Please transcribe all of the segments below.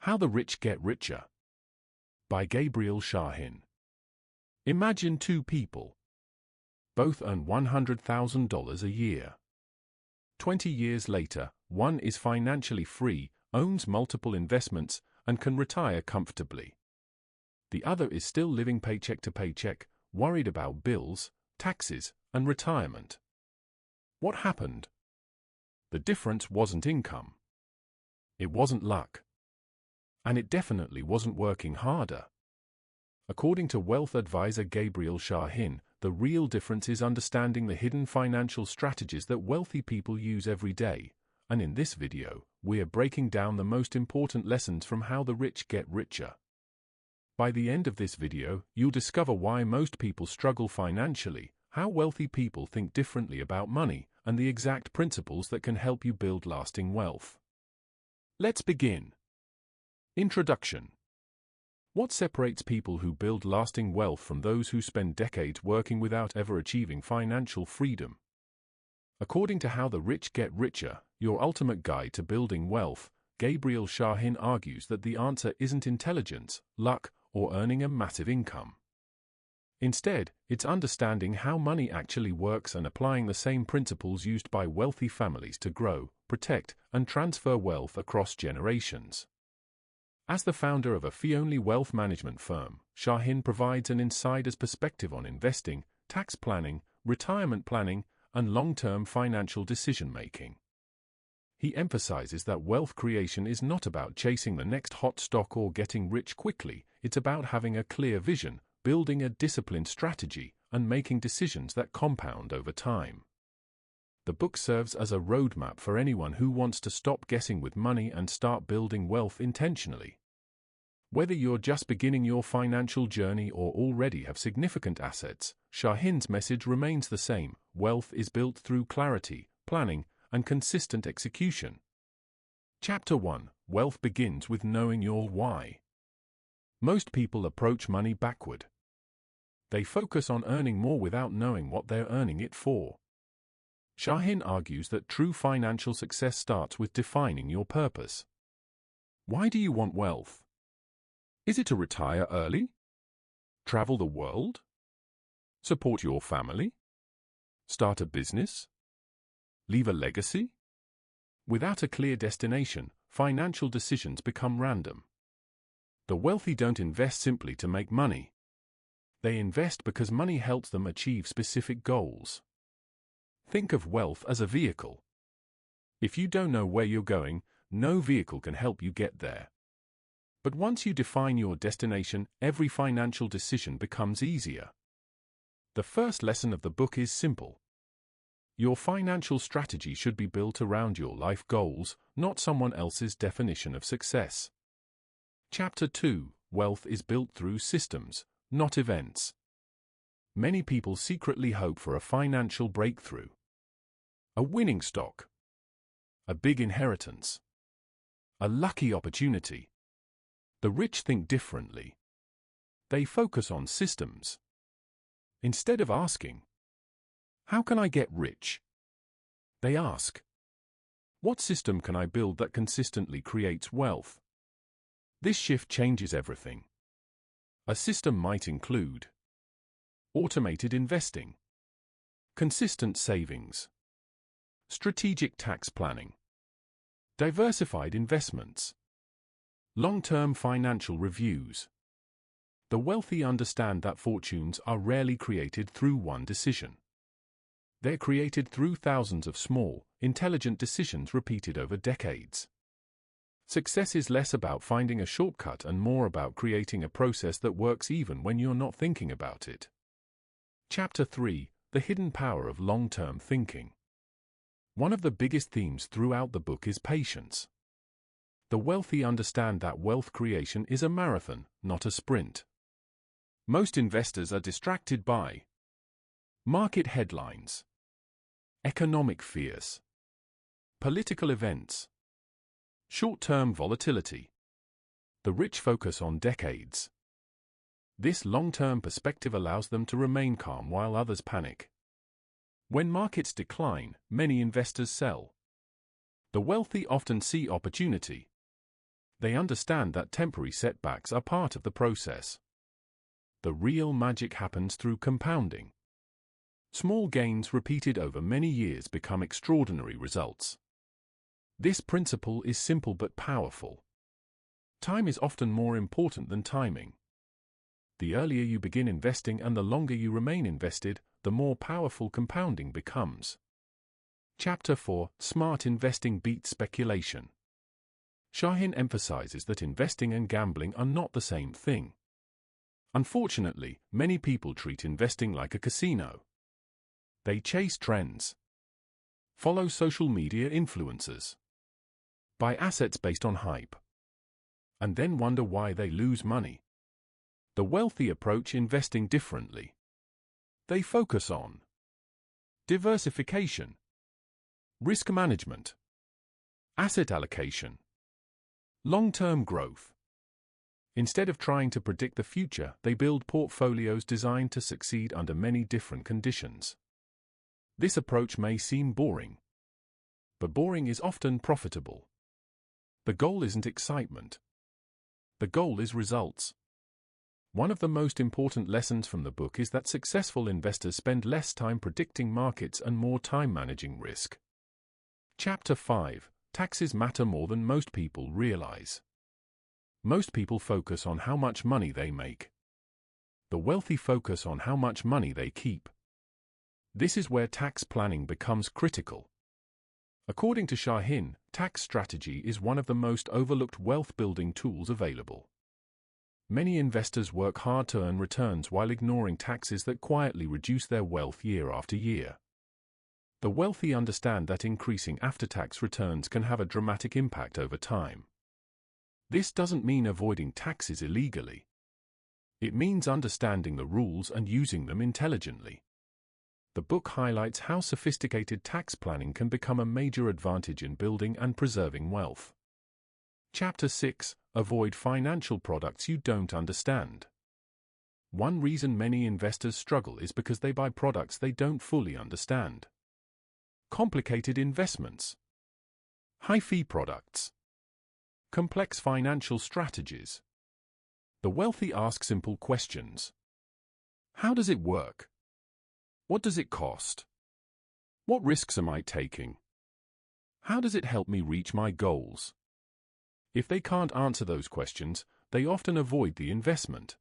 How the Rich Get Richer by Gabriel Shahin. Imagine two people. Both earn $100,000 a year. 20 years later, one is financially free, owns multiple investments, and can retire comfortably. The other is still living paycheck to paycheck, worried about bills, taxes, and retirement. What happened? The difference wasn't income. It wasn't luck. And it definitely wasn't working harder. According to wealth advisor Gabriel Shahin, the real difference is understanding the hidden financial strategies that wealthy people use every day. And in this video, we are breaking down the most important lessons from how the rich get richer. By the end of this video, you'll discover why most people struggle financially, how wealthy people think differently about money, and the exact principles that can help you build lasting wealth. Let's begin. Introduction. What separates people who build lasting wealth from those who spend decades working without ever achieving financial freedom? According to How the Rich Get Richer, your ultimate guide to building wealth, Gabriel Shahin argues that the answer isn't intelligence, luck, or earning a massive income. Instead, it's understanding how money actually works and applying the same principles used by wealthy families to grow, protect, and transfer wealth across generations. As the founder of a fee-only wealth management firm, Shahin provides an insider's perspective on investing, tax planning, retirement planning, and long-term financial decision-making. He emphasizes that wealth creation is not about chasing the next hot stock or getting rich quickly, it's about having a clear vision, building a disciplined strategy, and making decisions that compound over time. The book serves as a roadmap for anyone who wants to stop guessing with money and start building wealth intentionally. Whether you're just beginning your financial journey or already have significant assets, Shahin's message remains the same: wealth is built through clarity, planning, and consistent execution. Chapter 1: Wealth begins with knowing your why. Most people approach money backward. They focus on earning more without knowing what they're earning it for. Shahin argues that true financial success starts with defining your purpose. Why do you want wealth? Is it to retire early? Travel the world? Support your family? Start a business? Leave a legacy? Without a clear destination, financial decisions become random. The wealthy don't invest simply to make money. They invest because money helps them achieve specific goals. Think of wealth as a vehicle. If you don't know where you're going, no vehicle can help you get there. But once you define your destination, every financial decision becomes easier. The first lesson of the book is simple. Your financial strategy should be built around your life goals, not someone else's definition of success. Chapter 2: Wealth is built through systems, not events. Many people secretly hope for a financial breakthrough. A winning stock. A big inheritance. A lucky opportunity. The rich think differently. They focus on systems. Instead of asking, "How can I get rich?" they ask, "What system can I build that consistently creates wealth?" This shift changes everything. A system might include automated investing, consistent savings, strategic tax planning, diversified investments, long-term financial reviews. The wealthy understand that fortunes are rarely created through one decision. They're created through thousands of small, intelligent decisions repeated over decades. Success is less about finding a shortcut and more about creating a process that works even when you're not thinking about it. Chapter 3: The Hidden Power of Long-Term Thinking. One of the biggest themes throughout the book is patience. The wealthy understand that wealth creation is a marathon, not a sprint. Most investors are distracted by market headlines, economic fears, political events, short-term volatility. The rich focus on decades. This long-term perspective allows them to remain calm while others panic. When markets decline, many investors sell. The wealthy often see opportunity. They understand that temporary setbacks are part of the process. The real magic happens through compounding. Small gains repeated over many years become extraordinary results. This principle is simple but powerful. Time is often more important than timing. The earlier you begin investing and the longer you remain invested, the more powerful compounding becomes. Chapter 4: Smart Investing Beats Speculation. Shahin emphasizes that investing and gambling are not the same thing. Unfortunately, many people treat investing like a casino. They chase trends, follow social media influencers, buy assets based on hype, and then wonder why they lose money. The wealthy approach investing differently. They focus on diversification, risk management, asset allocation, long-term growth. Instead of trying to predict the future, they build portfolios designed to succeed under many different conditions. This approach may seem boring, but boring is often profitable. The goal isn't excitement. The goal is results. One of the most important lessons from the book is that successful investors spend less time predicting markets and more time managing risk. Chapter 5: Taxes matter more than most people realize. Most people focus on how much money they make. The wealthy focus on how much money they keep. This is where tax planning becomes critical. According to Shahin, tax strategy is one of the most overlooked wealth-building tools available. Many investors work hard to earn returns while ignoring taxes that quietly reduce their wealth year after year. The wealthy understand that increasing after-tax returns can have a dramatic impact over time. This doesn't mean avoiding taxes illegally. It means understanding the rules and using them intelligently. The book highlights how sophisticated tax planning can become a major advantage in building and preserving wealth. Chapter 6: Avoid financial products you don't understand. One reason many investors struggle is because they buy products they don't fully understand. Complicated investments, high-fee products, complex financial strategies. The wealthy ask simple questions. How does it work? What does it cost? What risks am I taking? How does it help me reach my goals? If they can't answer those questions, they often avoid the investment.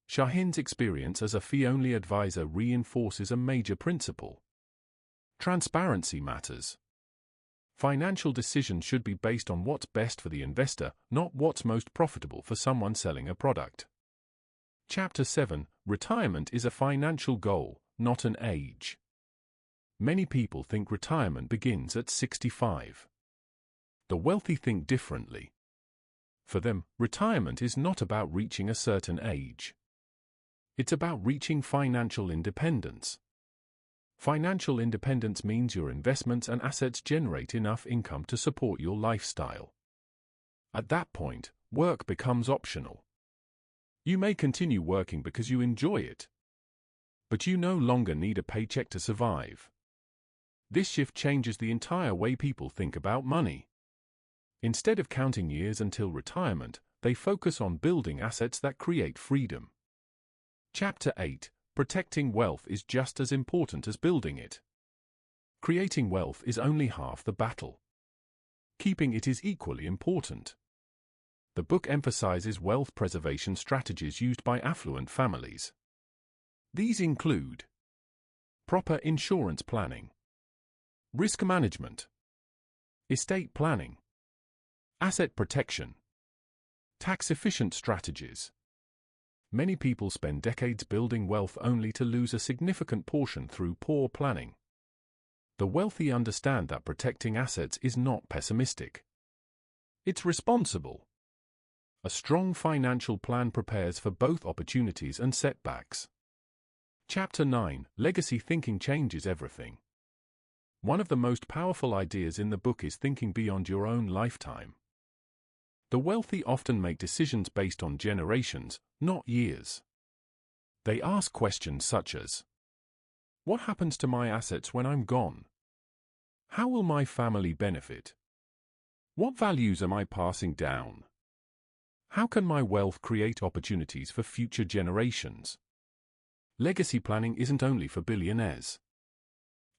Shahin's experience as a fee-only advisor reinforces a major principle. Transparency matters. Financial decisions should be based on what's best for the investor, not what's most profitable for someone selling a product. Chapter 7: Retirement is a financial goal, not an age. Many people think retirement begins at 65. The wealthy think differently. For them, retirement is not about reaching a certain age. It's about reaching financial independence. Financial independence means your investments and assets generate enough income to support your lifestyle. At that point, work becomes optional. You may continue working because you enjoy it, but you no longer need a paycheck to survive. This shift changes the entire way people think about money. Instead of counting years until retirement, they focus on building assets that create freedom. Chapter 8: Protecting wealth is just as important as building it. Creating wealth is only half the battle. Keeping it is equally important. The book emphasizes wealth preservation strategies used by affluent families. These include proper insurance planning, risk management, estate planning, asset protection, tax-efficient strategies. Many people spend decades building wealth only to lose a significant portion through poor planning. The wealthy understand that protecting assets is not pessimistic. It's responsible. A strong financial plan prepares for both opportunities and setbacks. Chapter 9: Legacy thinking changes everything. One of the most powerful ideas in the book is thinking beyond your own lifetime. The wealthy often make decisions based on generations, not years. They ask questions such as, what happens to my assets when I'm gone? How will my family benefit? What values am I passing down? How can my wealth create opportunities for future generations? Legacy planning isn't only for billionaires.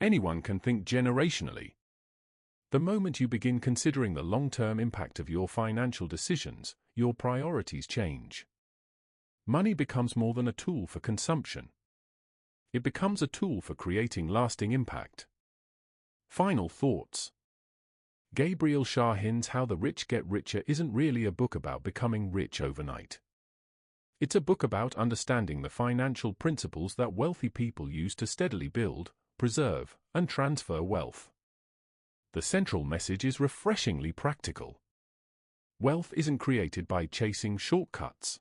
Anyone can think generationally. The moment you begin considering the long-term impact of your financial decisions, your priorities change. Money becomes more than a tool for consumption. It becomes a tool for creating lasting impact. Final thoughts. Gabriel Shahin's How the Rich Get Richer isn't really a book about becoming rich overnight. It's a book about understanding the financial principles that wealthy people use to steadily build, preserve, and transfer wealth. The central message is refreshingly practical. Wealth isn't created by chasing shortcuts.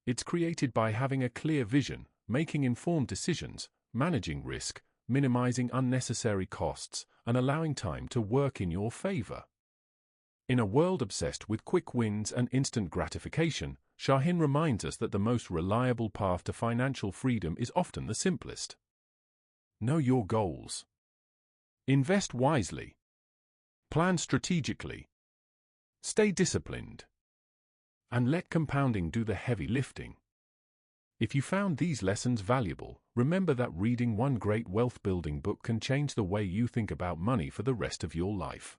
It's created by having a clear vision, making informed decisions, managing risk, minimizing unnecessary costs, and allowing time to work in your favor. In a world obsessed with quick wins and instant gratification, Shahin reminds us that the most reliable path to financial freedom is often the simplest. Know your goals. Invest wisely. Plan strategically. Stay disciplined. And let compounding do the heavy lifting. If you found these lessons valuable, remember that reading one great wealth-building book can change the way you think about money for the rest of your life.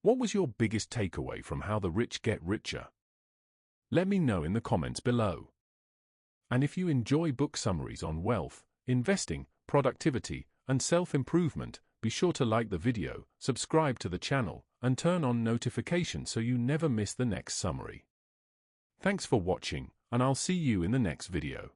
What was your biggest takeaway from How the Rich Get Richer? Let me know in the comments below. And if you enjoy book summaries on wealth, investing, productivity, and self-improvement, be sure to like the video, subscribe to the channel, and turn on notifications so you never miss the next summary. Thanks for watching, and I'll see you in the next video.